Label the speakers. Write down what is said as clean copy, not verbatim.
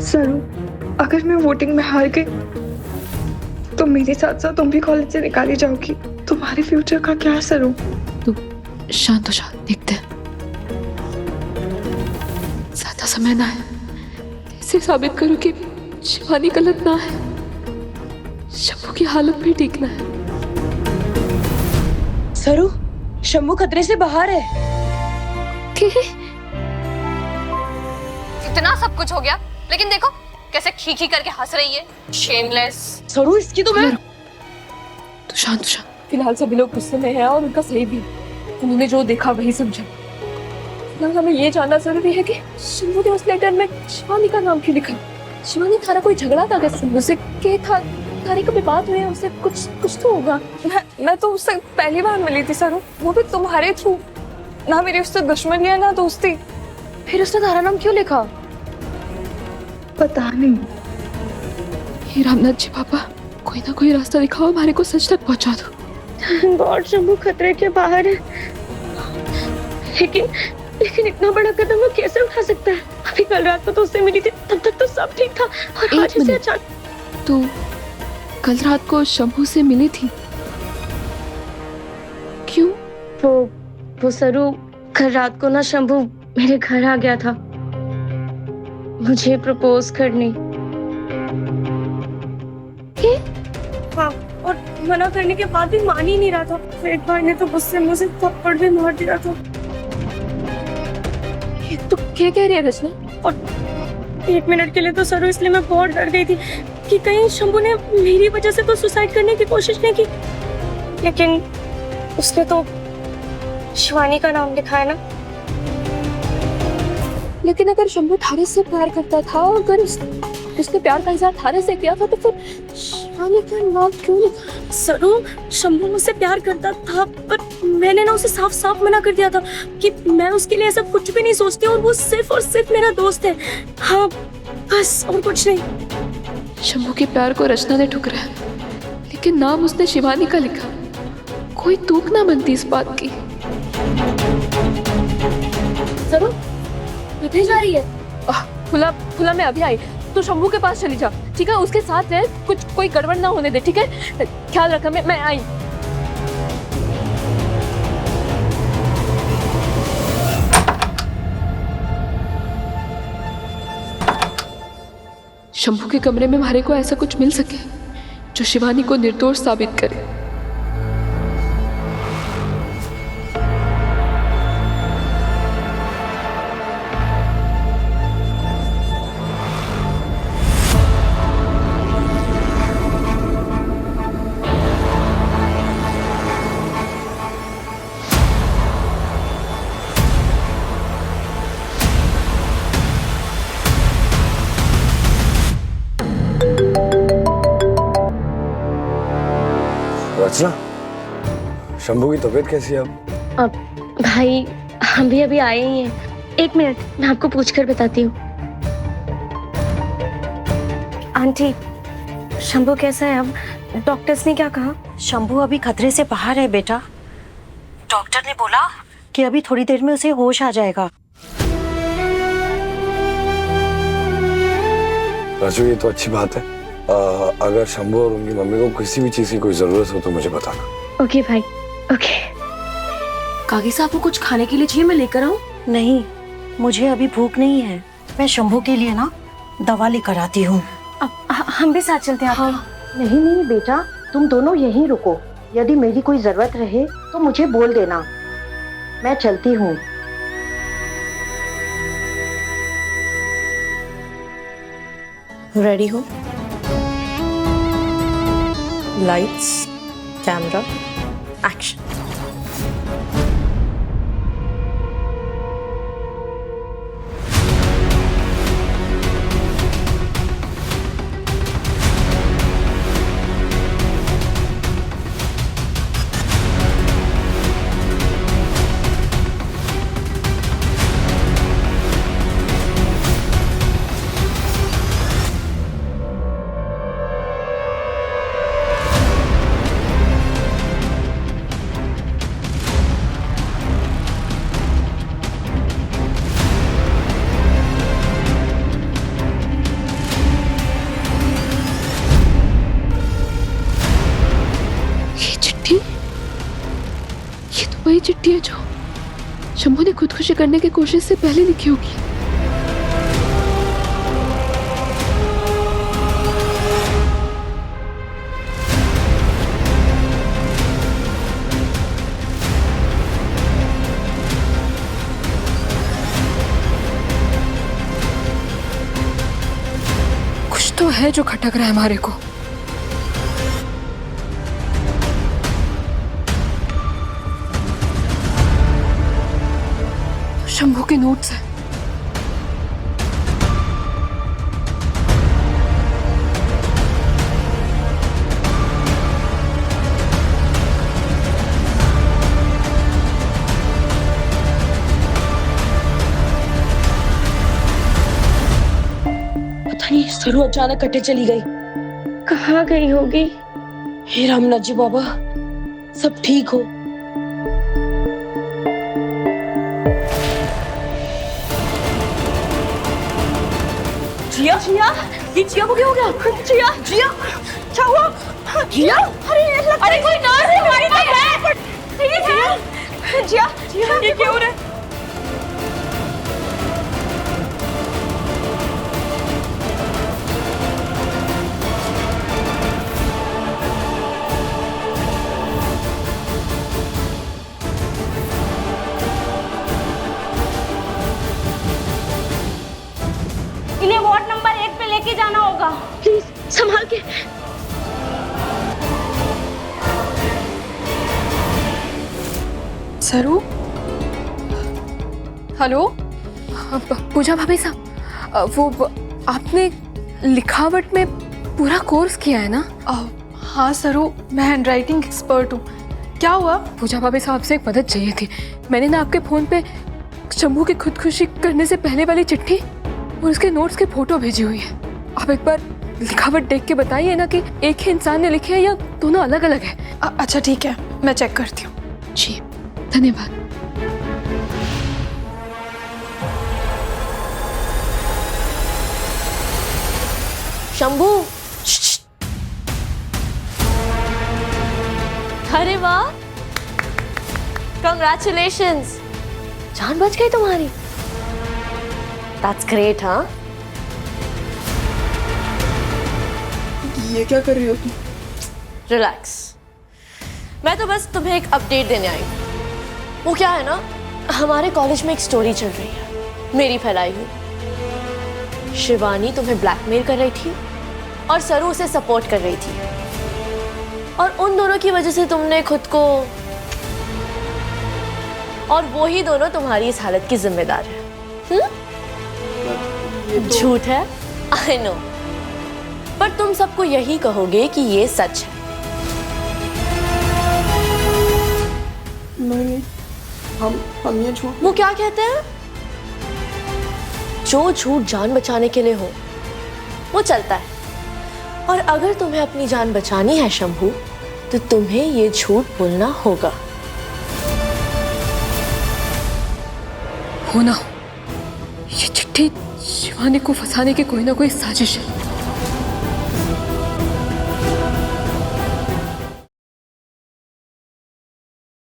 Speaker 1: सरू, अगर मैं वोटिंग में हार गई तो मेरे साथ साथ तुम भी कॉलेज से निकाली जाओगी। तुम्हारे फ्यूचर का क्या है सरू?
Speaker 2: तू शांत हो जा, देखते हैं। ज्यादा समय ना है, इसे साबित करो कि शिवानी गलत ना है। शंभू की हालत भी ठीक ना है।
Speaker 3: सरू, शंभू खतरे से बाहर है।
Speaker 4: इतना सब कुछ हो गया, लेकिन देखो कैसे खी करके हंस रही है। शेमलेस।
Speaker 3: सरू, इसकी तो मैं
Speaker 2: तू शांत हो जा।
Speaker 5: फिलहाल सभी लोग गुस्से में हैं और उनका सही भी। उन्होंने जो देखा वही समझा। फिलहाल हमें ये जानना जरूरी है कि शंभू ने उस लेटर में शिवानी का नाम क्यों लिखा। शिवानी थारा कोई झगड़ा था क्या शंभू से? के था थारी कभी बात हुई है उससे? कुछ तो होगा। मैं तो उससे पहली बार मिली थी सरू, वो भी तुम्हारे थ्रू। ना मेरी उससे दुश्मनी है ना दोस्ती। फिर उसने थारा नाम क्यों लिखा?
Speaker 1: पता नहीं।
Speaker 2: हे रामनाथ जी पापा, कोई ना कोई रास्ता दिखाओ, हमारे को सच तक पहुंचा दो।
Speaker 1: गॉड, शंभू खतरे के बाहर है। लेकिन इतना बड़ा कदम वो कैसे उठा सकता है? अभी कल रात को तो उससे मिली थी, तब तक तो सब ठीक था, और आज इसे अचानक।
Speaker 2: तो कल रात को शंभू से मिली थी? क्यों?
Speaker 6: वो सरू, कल रात को ना शंभू मेरे घर आ गया था मुझे प्रपोज करने।
Speaker 1: हाँ, और मना करने के बाद भी मान ही नहीं रहा था। एक बार ने तो गुस्से में मुझे थप्पड़ भी मार दिया था।
Speaker 5: ये तो क्या कह रही है रचना?
Speaker 1: और 1 मिनट के लिए तो सरू इसलिए मैं बहुत डर गई थी कि कहीं शंभू ने मेरी वजह से तो सुसाइड करने की कोशिश नहीं की। लेकिन उसने तो शिवानी का नाम लिखा है ना।
Speaker 5: लेकिन अगर शंभू थारे से प्यार करता था, अगर उसने प्यार का इजहार थारे से किया था, तो फिर शिवानी का नाम क्यों लिखा?
Speaker 1: सरू, शंभू मुझसे प्यार करता था, पर मैंने ना उसे साफ साफ मना कर दिया था कि मैं उसके लिए ऐसा कुछ भी नहीं सोचती और वो सिर्फ और सिर्फ मेरा दोस्त है। हाँ, बस, और कुछ नहीं।
Speaker 2: शंभू के प्यार को रचना ने ठुकराया, लेकिन नाम उसने शिवानी का लिखा। कोई तूक ना बनती इस बात की।
Speaker 5: जरूर कहीं जा रही है? फुला मैं अभी आई, तो शंभू के पास चली जा, ठीक है? उसके साथ रह, कोई गड़बड़ ना होने दे, ठीक है? ख्याल रखा, मैं आई।
Speaker 2: शंभू के कमरे में हमारे को ऐसा कुछ मिल सके जो शिवानी को निर्दोष साबित करे।
Speaker 7: रचना, शंभू की तबीयत कैसी है अब?
Speaker 6: भाई, हम भी अभी आए ही हैं। 1 मिनट, मैं आपको पूछकर बताती हूँ। आंटी, शंभू कैसा है अब? डॉक्टर्स ने क्या कहा?
Speaker 3: शंभू अभी खतरे से बाहर है बेटा। डॉक्टर ने बोला कि अभी थोड़ी देर में उसे होश आ जाएगा।
Speaker 7: राजू, ये तो अच्छी बात है। अगर शंभू और उनकी मम्मी को किसी भी चीज की कोई जरूरत हो तो मुझे बताना।
Speaker 6: ओके भाई, ओके।
Speaker 3: कागी साहब को कुछ खाने के लिए चाहिए, मैं लेकर आऊं? नहीं, मुझे अभी भूख नहीं है। मैं शंभू के लिए ना दवा लेकर आती हूँ।
Speaker 6: हम भी साथ चलते हैं।
Speaker 3: हाँ। नहीं बेटा, तुम दोनों यहीं रुको। यदि मेरी कोई जरूरत रहे तो मुझे बोल देना, मैं चलती हूँ।
Speaker 8: रेडी हो? Lights, camera, action.
Speaker 2: होगी है जो शंभू ने खुदकुशी करने की कोशिश से पहले लिखी होगी। कुछ तो है जो खटक रहा है हमारे को। शंभू के नोट्स है।
Speaker 3: पता नहीं सरू अचानक कटे चली गई।
Speaker 6: कहाँ गई होगी?
Speaker 3: हे रामनाथ जी बाबा, सब ठीक हो।
Speaker 5: जिया जिया ये जिया को क्या हो गया? जिया जिया क्या हुआ? जिया अरे कोई नर्स है हमारी तो है। ठीक है जिया ये क्या हो रहा है?
Speaker 6: इन्हें वार्ड नंबर 1 पे लेके जाना होगा। प्लीज संभाल के।
Speaker 5: सरू हेलो
Speaker 2: पूजा भाभी साहब, वो आपने लिखावट में पूरा कोर्स किया है ना?
Speaker 5: हाँ सरू, मैं हैंडराइटिंग एक्सपर्ट हूँ। क्या हुआ?
Speaker 2: पूजा भाभी साहब से एक मदद चाहिए थी। मैंने ना आपके फोन पे शंभू की खुदकुशी करने से पहले वाली चिट्ठी और उसके नोट्स के फोटो भेजी हुई है। आप एक बार लिखावट देख के बताइए ना कि एक ही इंसान ने लिखे हैं या दोनों अलग अलग है।
Speaker 5: अच्छा ठीक है, मैं चेक करती हूँ।
Speaker 2: जी धन्यवाद।
Speaker 8: शंभू, अरे वाह, कंग्रेचुलेशंस, जान बच गई तुम्हारी। That's great. हाँ,
Speaker 5: ये क्या कर रही हो तुम?
Speaker 8: रिलैक्स, मैं तो बस तुम्हें एक अपडेट देने आई हूँ। वो क्या है ना, हमारे कॉलेज में एक स्टोरी चल रही है, मेरी फैलाई हुई। शिवानी तुम्हें ब्लैकमेल कर रही थी और सरू उसे सपोर्ट कर रही थी, और उन दोनों की वजह से तुमने खुद को, और वो ही दोनों तुम्हारी इस हालत की जिम्मेदार है। झूठ है, आई नो, पर तुम सबको यही कहोगे कि ये सच है।
Speaker 5: नहीं, हम ये झूठ।
Speaker 8: वो क्या कहते हैं, जो झूठ जान बचाने के लिए हो वो चलता है, और अगर तुम्हें अपनी जान बचानी है शंभू, तो तुम्हें ये झूठ बोलना होगा।
Speaker 2: हो ना, ये चिट्ठी शिवानी को फंसाने की कोई ना कोई साजिश है।